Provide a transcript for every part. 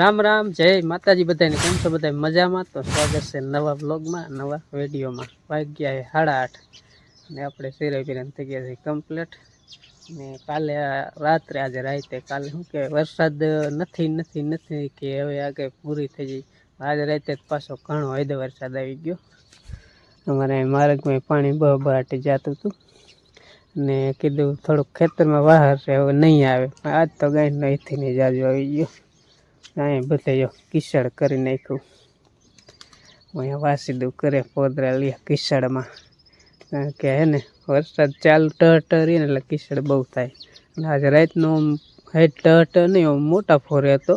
રામ રામ, જય માતાજી બધાને. કેમ છો બધા? મજામાં? તો સ્વાગત છે નવા બ્લોગમાં, નવા વિડીયોમાં. વાગ્યા 8:30 અને આપણે સિરાઈ પીરાને થઈ ગયા છે કમ્પ્લીટ. ને કાલે રાત્રે, આજે રાતે, કાલે શું કહેવાય, વરસાદ નથી કે હવે આગળ પૂરી થઈ જાય. આજે રાતે પાછો ઘણો હદે વરસાદ આવી ગયો. અમારે માર્ગમાં પાણી બહાટી જતું હતું ને કીધું થોડુંક ખેતરમાં બહાર છે, હવે નહીં આવે. આજ તો ગાય નહીંથી નહીં જાજુ આવી ગયો. અહીં બધા કિસાડ કરી નાખ્યું. અહીંયા વાસી દઉં કરે પોદરા લે કિસાડમાં, કારણ કે હે ને વરસાદ ચાલુ ટહટરી ને એટલે કિસાડ બહુ થાય. અને આજે રાતનો હેઠ ટહટ નહીં, મોટા ફોરે હતો,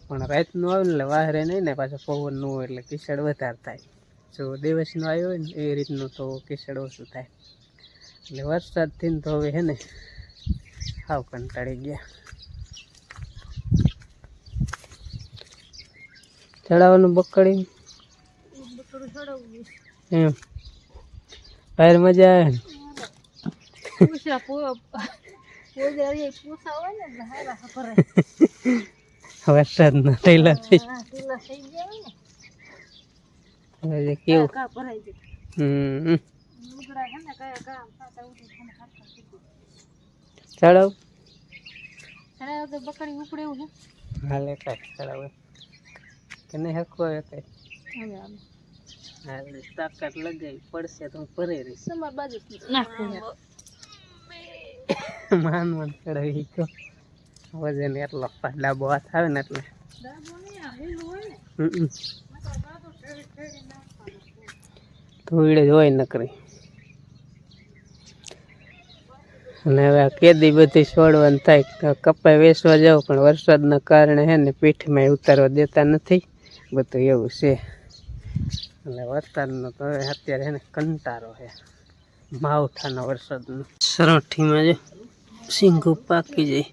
પણ રાતનું આવે ને એટલે વાહરે નહીં ને, પાછો પવન ન હોય એટલે કિસાડ વધારે થાય. જો દિવસનો આવ્યો હોય ને એ રીતનું તો કિસાડ ઓછું થાય. એટલે વરસાદથી તો હવે હે ને હાવ કંટાળી ગયા. ચડાવવાનું બકડી એમ બહાર મજા આવે ને વરસાદ ના થયેલા કેવું ચડાવ તો બકડી ઉપડે એવું છે. હાલે કાંઈ ચડાવે કે નહીં હકવો કઈ તાકાત લગાવી પડશે તો હું ભરે રહીશ. માન ચડાવી ગયો વજન એટલો ડાબો હાથ આવે ને એટલે ધોઈડે જ હોય નકરી. અને હવે આ કેદી બધી છોડવાનું થાય. કપાઈ વેચવા જાવ પણ વરસાદના કારણે હે ને પીઠમાં ઉતારવા દેતા નથી. બધું એવું છે. એટલે વરસાદનો તો હવે અત્યારે હે ને કંટારો છે, માવઠાનો વરસાદનો. સરાઠીમાં જો સિંગું પાકી જાય,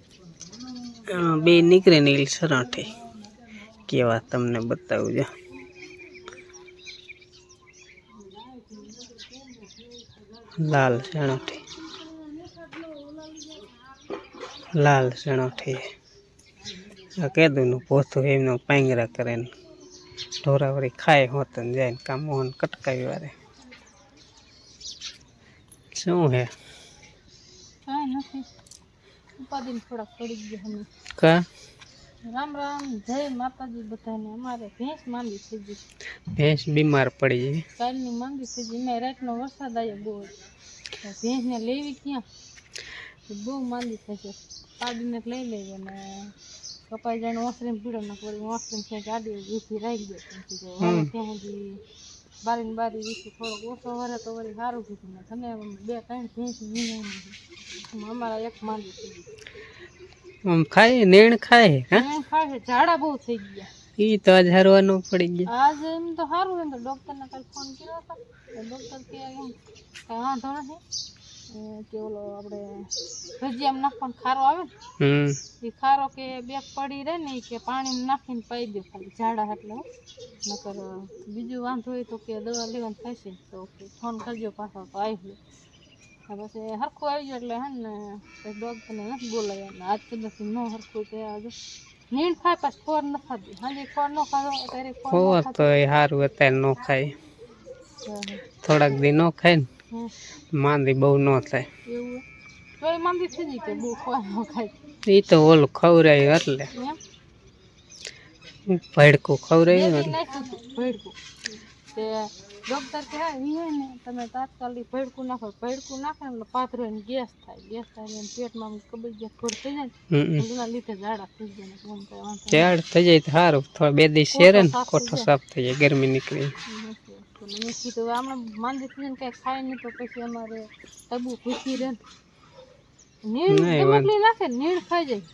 એમાં બે નીકળે ને સરાઠી કેવા તમને બતાવું જો. લાલ સરાઠી, લાલ સરાઠી આ કેદુનું પોથું એમનો પાંગરા કરે ને ઢોરાવરી ખાય હોત ને જાય ને કામ મોહન કટકાવી વારે. શું હે કા? રામ રામ, જય માતાજી બધાને. અમારે ભેંસ માંદી થઈ ગઈ, ભેંસ બીમાર પડી ગઈ, કાલની માંદી થઈ ગઈ. એમાં રાતનો વરસાદ આવ્યો બહુ, ભેંસ ને લેવી ક્યાં, બહુ માંદી થઈ છે. પાડીને લઈ લઈએ ને કપાઈ જાય ઓસરીને પીડો ના પડી, ઓસરીને ક્યાં ગાડી ઊભી રાખી દે ત્યાં સુધી બારી વીસી થોડોક ઓછો વરે તો વળી સારું કીધું ને. તને 2-3 ભેંસ અમારા એક માંદી થઈ ગઈ. ખાય નેણ ખાય ખાય, ઝાડા બહુ થઈ ગયા. ઈ તો આજ હારવાનું પડી ગયા. આજ એમ તો સારું એમ તો ડોક્ટરને કાલે ફોન કર્યો હતો. ડોક્ટર કે એમ કઈ વાંધો નથી કે ઓલો આપણે ભજીયામાં નાખવાનો ખારો આવે ને એ ખારો કે બે પડી રહે ને કે પાણી નાખીને પાઈ દે ખાલી ઝાડા એટલે. નકર બીજું વાંધો હોય તો કે દવા લેવાનું થશે તો ફોન કરજો પાછો તો આવી ગયો. પછી હરખું આવી ગયો એટલે હે ને ડોક્ટરને નથી બોલાવ્યા. આજ કદાચ ન હરખું તે આજે નીણ ખાય પાછું ખોર ન ખાધી. હાજી ખોર ન ખાધો ત્યારે ખોર તો એ સારું અત્યારે ન ખાય, થોડાક દી ન ખાય ને માંદી બહુ ન થાય. એવું તો એ માંદી થઈ જાય કે બહુ ખોર ન ખાય. એ તો ઓલું ખવડાય એટલે ભડકું ખવડાય ભડકું તે ડોક્ટર કહે ને તમે તાત્કાલિક ભડકું નાખો. ભડકું નાખે ને પાથરો ને ગેસ થાય ને પેટમાં કબજિયાત ખોર થઈ જાય ને એના લીધે ઝાડા થઈ જાય. ઝાડ થઈ જાય તો સારું, થોડા 2 દિવસ શેરે ને કોઠો સાફ થઈ જાય, ગરમી નીકળી. મેં કીધું આમાં માંદી થઈ ને કઈ ખાય નહીં તો પછી અમારે તબુ પૂછી રહે ને નીણ નાખે નીણ ખાઈ જાય.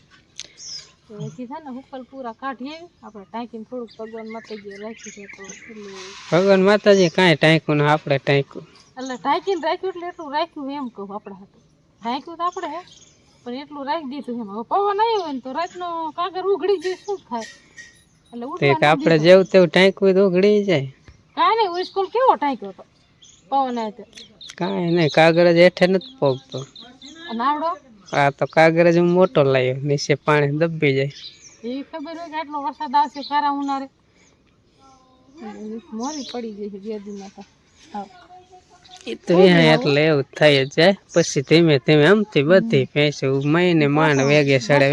કીધા ને હુકલ પૂરા કાઢીએ આપણે ટાંકીને થોડુંક ભગવાન માતાજી રાખી છે તો ભગવાન માતાજી કાંઈ ટાંક્યું ને આપણે ટાંક્યું એટલે ટાંકીને રાખ્યું એટલે એટલું રાખ્યું એમ કહું. આપણે હતું ટાંક્યું તો આપણે હે પણ એટલું રાખી દીધું એમ. હવે પવન આવ્યો હોય ને તો રાતનો કાગર ઉઘડી જાય શું થાય એટલે આપણે જેવું તેવું ટાંક્યું તો ઉઘડી જાય. કાંઈ નહીં, સ્કૂલ કેવો ટાંક્યો હતો પવન આવ્યો તો કાંઈ નહીં, કાગર જ હેઠે નથી પોગતો. નાવડો આ તો કાગર જ મોટો લાવ્યો, નીચે પાણી દબી જાય. એવી ખબર હોય કે આટલો વરસાદ આવશે ખારા ઉનાળે મોરી પડી ગઈ છે બે દીમાં તો એ તો એટલે એવું થાય જ જાય પછી ધીમે ધીમે આમથી બધી ભેંસો મહિને માંડ વેગે સડે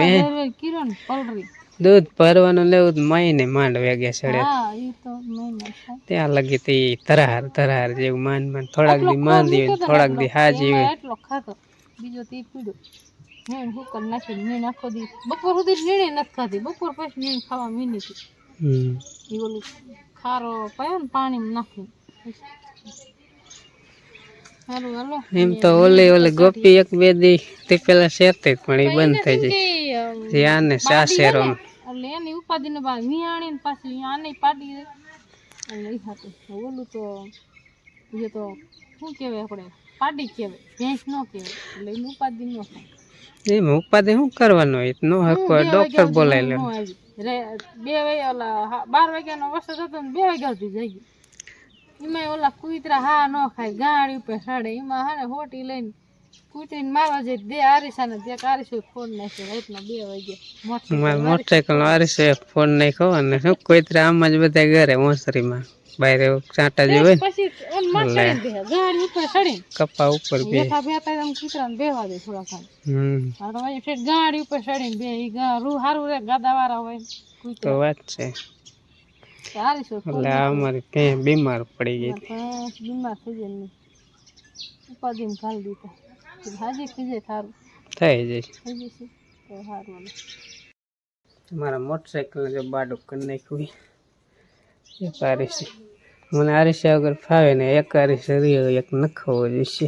કિરણ પલરી દૂધ ભરવાનું લેવું મહિને માંડ વેગે સડે હા એ તો મહિને ત્યાં લગી તે ધરાર જેવું માન થોડાક દી માંદી હોય થોડાક દી હાજી હોય એટલો ખાતો બીજો તે પીડ્યો મેં હુકર નાખી મેં આખો દી બપોર સુધી નીણે નથી ખાધી બપોર પછી નીણ ખાવા મીની હતી એ ઓલું ખારો પાયો ને પાણી નાખી સારું હાલો એમ તો ઓલી ગોપી એક બે દી તે પેલા શેરતી પણ એ બંધ થઈ જાય યાને સાસેરો એટલે એની ઉપાધિ ને બા વિયાણી ને પાછી આને પાડી એટલે એ હતું ઓલું તો એ તો શું કહેવાય આપણે પાડી કહેવાય ભેંસ ન કહેવાય એટલે એની ઉપાધિ ન થાય એમ ઉપાધિ શું કરવાનો નો હકો ડોક્ટર બોલાવી લે 2 વાગે ઓલા 12 વાગ્યાનો વરસાદ હતો ને 2 વાગ્યા સુધી જઈ ગયો એમાં ઓલા કૂતરા હા ન ખાય ગાડી ઉપર સાડે એમાં હા ને હોટી લઈને કૂતરીને મારવા જાય દે આરીસાને દે આરીસો ફોન નાખ્યો રાતના 2 વાગ્યા મોટરસાઇકલ આરીસે ફોન નાખ્યો અને શું કૂતરા આમ જ બધા ઘરે મોસરીમાં બહાર ચાંટા જે હોય પછી ઓન મારને દે ગાડી ઉપર ચડી કપા ઉપર બે બેઠા એમ કૂતરાને બેવા દે થોડા ખાન હા તો પછી ફેર ગાડી ઉપર ચડીને બે ઈ રૂ હારું રે ગાદાવાળા હોય તો વાત છે એટલે અમારી ત્યાં બીમાર પડી ગઈ બીમાર થઈ જાય ઉપાધિમાં ખાલી દીધા હાજી થઈ જાય સારું થઈ જશે થઈ જશે તો સારું મારા મોટરસાઇકલ જો બાડું કરી નાખ્યું એક આરીસે મને આરીસે વગર ફાવે ને એક આરીસે રહ્યો એક નખાવો જોઈશે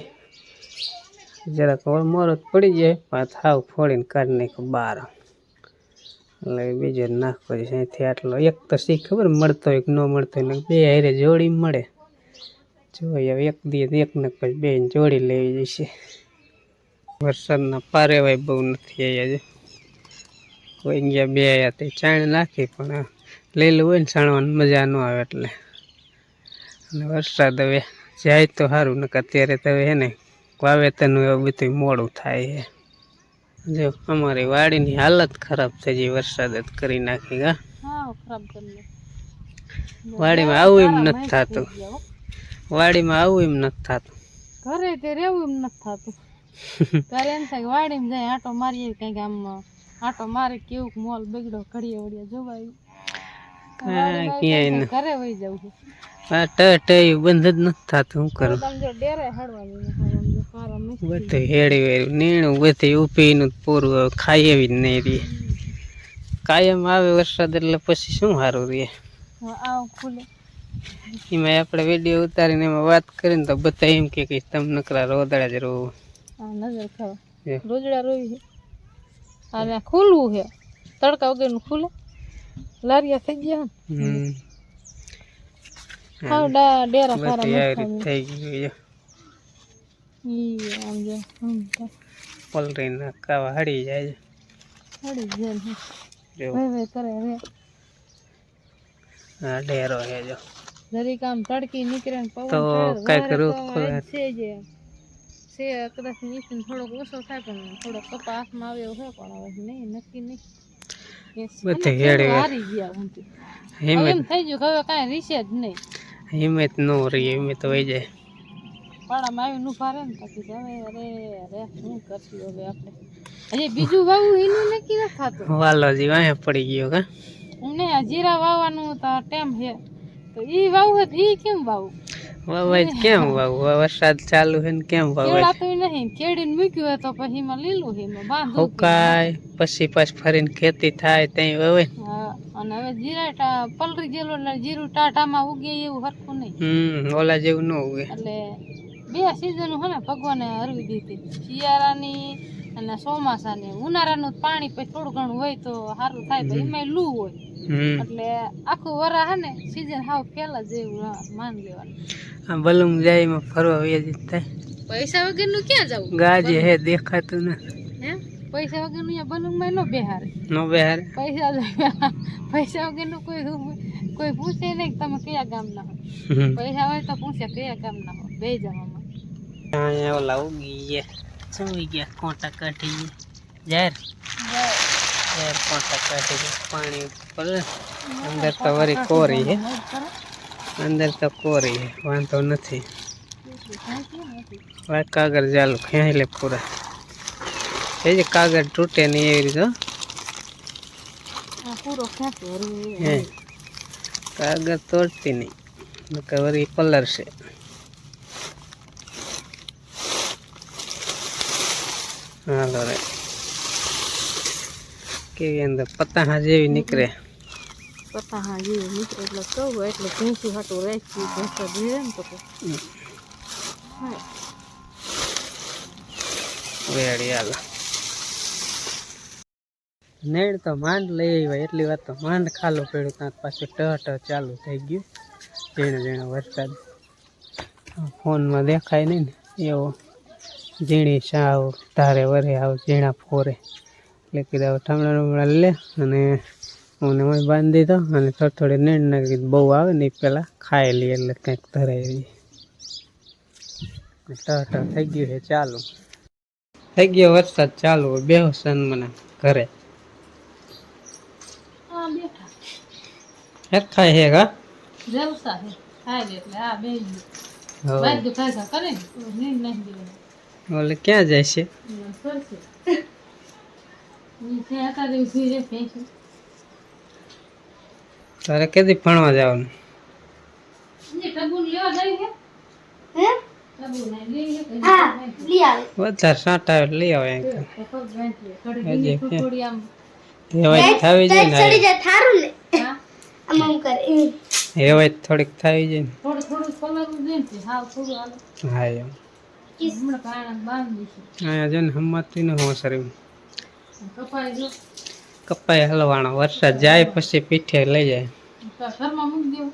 જરાક મોરત પડી જાય પાછ હાવ ફોડીને કાઢી નાખ્યો બહાર એટલે બીજો નાખવો છે અહીંથી આટલો એક તો શી ખબર મળતો હોય કે ન મળતો હોય ને બે હારે જોડી મળે જોઈએ હવે એક દી એક ને પછી બે જોડી લેવી જશે વરસાદના પારે વાય બહુ નથી અહીંયા કોઈ ગયા બે આવ્યા તે ચાણ નાખી પણ લીલું હોય ને છાણવાની મજા ન આવે એટલે અને વરસાદ હવે જાય તો સારું નકર અત્યારે તો હવે હે ને વાવેતરનું એવું બધું મોડું થાય છે જો અમારી વાડીની હાલત ખરાબ થઈ ગઈ વરસાદ જ કરી નાખી ગા વાડીમાં આવું એમ નથી થતું વાડીમાં આવું એમ નથી થતું ઘરે તે રહેવું એમ નથી થતું ઘરે એમ થાય વાડીમાં જાય આટો મારીએ કંઈક આમ આટો મારે કેવું મોલ બગડો ઘડીએ વળીએ જોવાય ક્યાંય ઘરે વહી જવું છે આ ટ બંધ જ નથી થતું શું કરું ડેરે હડવાનું બધું હેડી વેર્યું નીણું બધું ઊભીનું પૂરું ખાઈ એવી જ નહીં રહી કાયમ આવે વરસાદ એટલે પછી શું સારું રહે ખુલે એમાં આપણે વિડીયો ઉતારીને એમાં વાત કરીને તો બધા એમ કે તમે નકરા રોદડા જ રોવું નજર ખાવા રોજડા રોવી છે અને ખુલવું છે તડકા વગરનું ખુલે લારિયા થઈ ગયા હા ડેરા ખારા થઈ ગયું આમ જો પલરી નાખવા હળી જાય કરે રે હા ડેરો હે જો જરીક આમ તડકી નીકળે ને પવન તો કઈક રૂખ છે કદાચ નીચે થોડોક ઓછો થાય પણ થોડો કપા હાથમાં આવે એવું છે પણ હવે નહીં નક્કી નહીં બધે હેડે હારી ગયા એમ થઈ ગયું હવે કાંઈ રીસે જ નહીં હિંમત નો રહી હિંમત વહી જાય પાડામાં આવીને ઉભા રહે ને પછી હવે અરે શું કરશું હવે આપણે હજી બીજું વાવું એનું નક્કી નથી થતું વાલોજી વાંહે પડી ગયો કા ને જીરા વાવવાનું તો ટાઈમ છે તો ઈ વાવું છે તો ઈ કેમ વાવું વાવાય કેમ વાવું વરસાદ ચાલુ છે ને કેમ વાવાય કેળાતું નહીં કેળીને મૂક્યું હોય તો પછી એમાં લીલું છે એમાં બાંધું હુકાય પછી ફરીને ખેતી થાય ત્યાં વાવે હા અને હવે જીરા પલરી ગયેલું એટલે જીરું ટાટામાં ઉગે એવું હરખું નહીં ઓલા જેવું ન ઉગે એટલે 2 સિઝન છે ને ભગવાને હરવી દીધી શિયાળાની અને ચોમાસાની ઉનાળાનું પાણી પછી થોડું ઘણું હોય તો સારું થાય તો એમાં લૂ હોય એટલે આખું વરા હે ને સીઝન હાવ પેલા જેવું માન લેવાનું આ બલૂમ જાય એમાં ફરવા વ્યાજી થાય પૈસા વગરનું ક્યાં જવું ગાજે હે દેખાતું ને હે પૈસા વગરનું અહીંયા બલૂમમાં નો બેહારે પૈસા વગરનું કોઈ પૂછે નહીં કે તમે કયા ગામના હો પૈસા હોય તો પૂછે કયા ગામના હો બે જવામાં અહીંયા ઓલા ઉગી ગયા સુઈ ગયા કોટા કાઢી જાર पानी ऊपर अंदर तो वरी कोरी है अंदर तो कोरी है वांधो नहीं कागर जालू खेई ले पूरा ये कागर तूटे नहीं एवी रीते कागर तोड़ती नहीं वरी कलर से हालो रे केवी अंदर पत्ता जेवी निकले पता हाँ ये निकले એટલે કહું એટલે ભેંસું હાટું રાખી ભેંસો ભીડે ને તો વેડી હાલો નેડ તો માંડ લઈ આવ્યા એટલી વાત તો માંડ ખાલું પડ્યું ત્યાં પાછું ટ ચાલુ થઈ ગયું ઝીણો ઝીણો વરસાદ ફોનમાં દેખાય નહીં ને એવો ઝીણી સાવ ધારે વરે આવ ઝીણા ફોરે એટલે કીધું ઠમડા રમડા લે અને હું બાંધી દીધો અને થોડી થોડી નેડ નાખી બહુ આવે ને પેલા ખાઈ લઈએ એટલે કંઈક ધરાવી ટ થઈ ગયું છે ચાલુ થઈ ગયો વરસાદ ચાલુ બેહો સન મને ઘરે આ બેઠા હેત ખાય હે કા જલસા હે ખાય એટલે આ બે હો બાજુ ખાય કરે ને નીંદ નહીં દેવાનું ઓલે ક્યાં જાય છે સરસે નીચે આતા દેવી છે ભેંસું તારે કેદી ભણવા જવાનું ને ટબુન લેવા જાય છે હે ટબુન લઈ લે હા લઈ આવે વધારે સાટા લઈ આવે પગ વેંચી કડી થોડી આમ હેવાય થાવી જાય ને ચડી જાય થારું ને હા આમ કરે હેવાય થોડીક થાવી જાય ને થોડું કલર દેતી હાવ થોડું હાલ હા એમ હમણાં પાણા બાંધી છે અહીંયા જો ને હમતી ને હું શરીર કપાઈ જો કપાઈ હલવાણો વરસાદ જાય પછી પીઠે લઈ જાય તો ઘરમાં મૂકી દેવું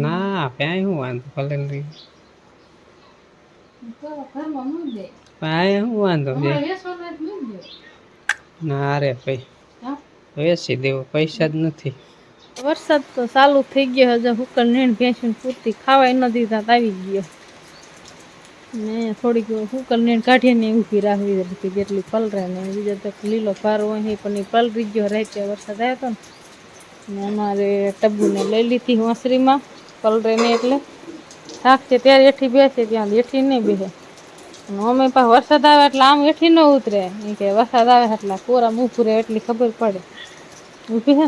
ના પ્યાય હું વાંધો ભલે નહીં તો ઘરમાં મૂકી દે પ્યાય હું વાંધો છે હમણાં વેસવાના જ મૂકી દે ના રે ભાઈ હા વેચી દેવો પૈસા જ નથી વરસાદ તો ચાલુ થઈ ગયો હજુ હુકર નીણ ભેંસું પૂરતી ખાવાય ન દીધા તો આવી ગયો ને થોડીક હુકર નીણ કાઢીને ઊભી રાખવી હતી જેટલી પલરે ને બીજો તો લીલો ભારો હોય પણ એ પલરી ગયો રાતે વરસાદ આવ્યો હતો ને અમારે ટબુને લઈ લીધી વાંસરીમાં પલરે ને એટલે થાકશે ત્યારે એઠી બેસે ત્યાં એઠી નહીં બેસે અને અમે પાછા વરસાદ આવે એટલે આમ એઠી ન ઉતરે એ કે વરસાદ આવે એટલે કોરા ઊભું રહે એટલી ખબર પડે ઊભી હે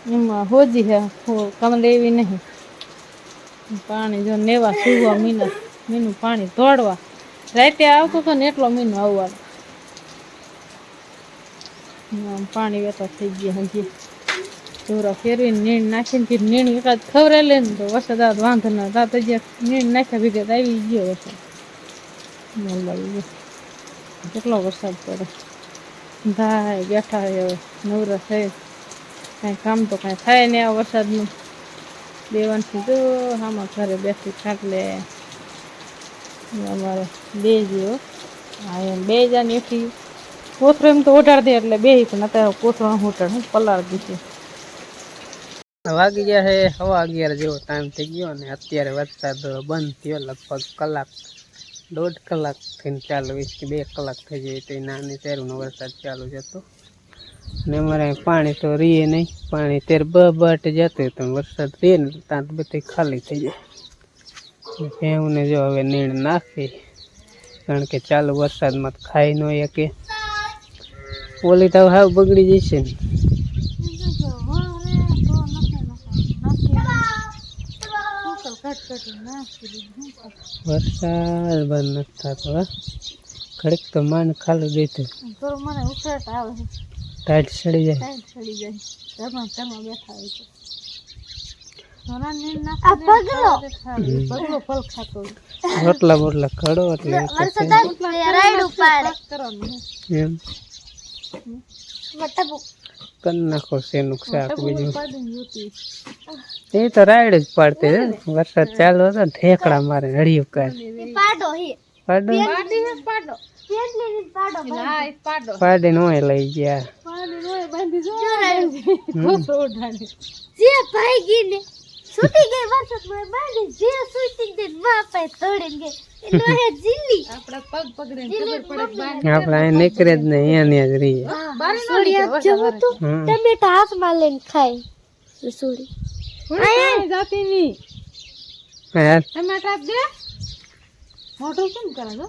એમાં હોજી હે કમરે એવી નહીં પાણી જો નેવા સુવા મીનું પાણી તોડવા રાતે આવતું હતો ને એટલો મીનો આવવાનો પાણી વેતા થઈ ગયા હજી ચોરા ફેરવીને નીણ નાખીને નીણ એકાદ ખવરે લે ને તો વરસાદ આવે વાંધો ના તા તો જ્યાં નીણ નાખ્યા ભેગા આવી ગયો વરસાદ કેટલો વરસાદ પડે ભાઈ બેઠા હવે નવરા થઈ કાંઈ કામ તો કાંઈ થાય નહીં આ વરસાદનું દેવાનથી તો આમાં ઘરે બેસી ખાટલે અમારે બે જેવો હા એમ બે જાને એથી કોથરો એમ તો ઓઢાડ દે એટલે બે પણ અત્યારે કોથરો ઓઢાડ પલાળ દીધી વાગી ગયા છે 11:30 જેવો ટાઈમ થઈ ગયો ને અત્યારે વરસાદ બંધ થયો લગભગ કલાક 1.5 કલાક થઈને ચાલુ 2 કલાક થઈ જાય તો નાની તેરનો વરસાદ ચાલુ જતો ને અમારે પાણી તો રીએ નહીં પાણી તેર બટ જતું હતું વરસાદ રીએ ને ત્યાં તો બધી ખાલી થઈ જાય ભેંને જો હવે નીણ નાખી કારણ કે ચાલુ વરસાદમાં ખાઈ ન શકે ઓલી તો હાવ બગડી જશે ને વરસાદ બંધ નથી થતો ઘડીક તો માંડ ખાલી દેતું મને ઉછાટ આવે ટાઈટ સડી જાય ઘરમાં બેઠા હોય તો રોટલા બોટલા ખડો એટલે એમ કરી નાખો શેનું શાક બીજું એ તો રાઈડ જ પાડતી વરસાદ ચાલુ હતો ઠેકડા મારે હળિયું કાઢ પાડીને હોય લઈ ગયા છૂટી ગઈ વરસાદમાં બાંધી જે છૂટી ગઈ બાપે તોડી ગઈ એનો હે જીલી આપડા પગ પકડીને ખબર પડે બાર આપણે અહીં નીકળે જ નહીં અહીંયા જ રહીએ સોડિયા જવું તો ટમેટા હાથમાં લઈને ખાય સોડી આયા જાતી ની યાર ટમેટા દે મોટું કેમ કરે છો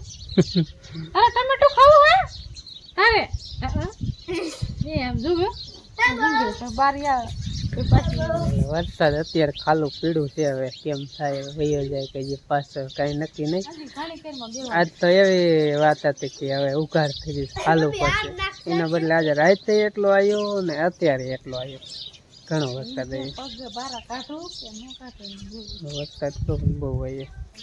અરે ટમેટું ખાવું હે તારે એ આમ જોવે તો બારિયા વરસાદ અત્યારે ખાલું પીળું છે હવે કેમ થાય વયો જાય કે જે પાછળ કઈ નક્કી નહીં આજ તો એવી વાત હતી કે હવે ઉઘાડ થઈ જશે ખાલું પડશે એના બદલે આજે રાતે એટલો આવ્યો ને અત્યારે એટલો આવ્યો ઘણો વરસાદ આવ્યો વરસાદ તો બહુ આવ્યો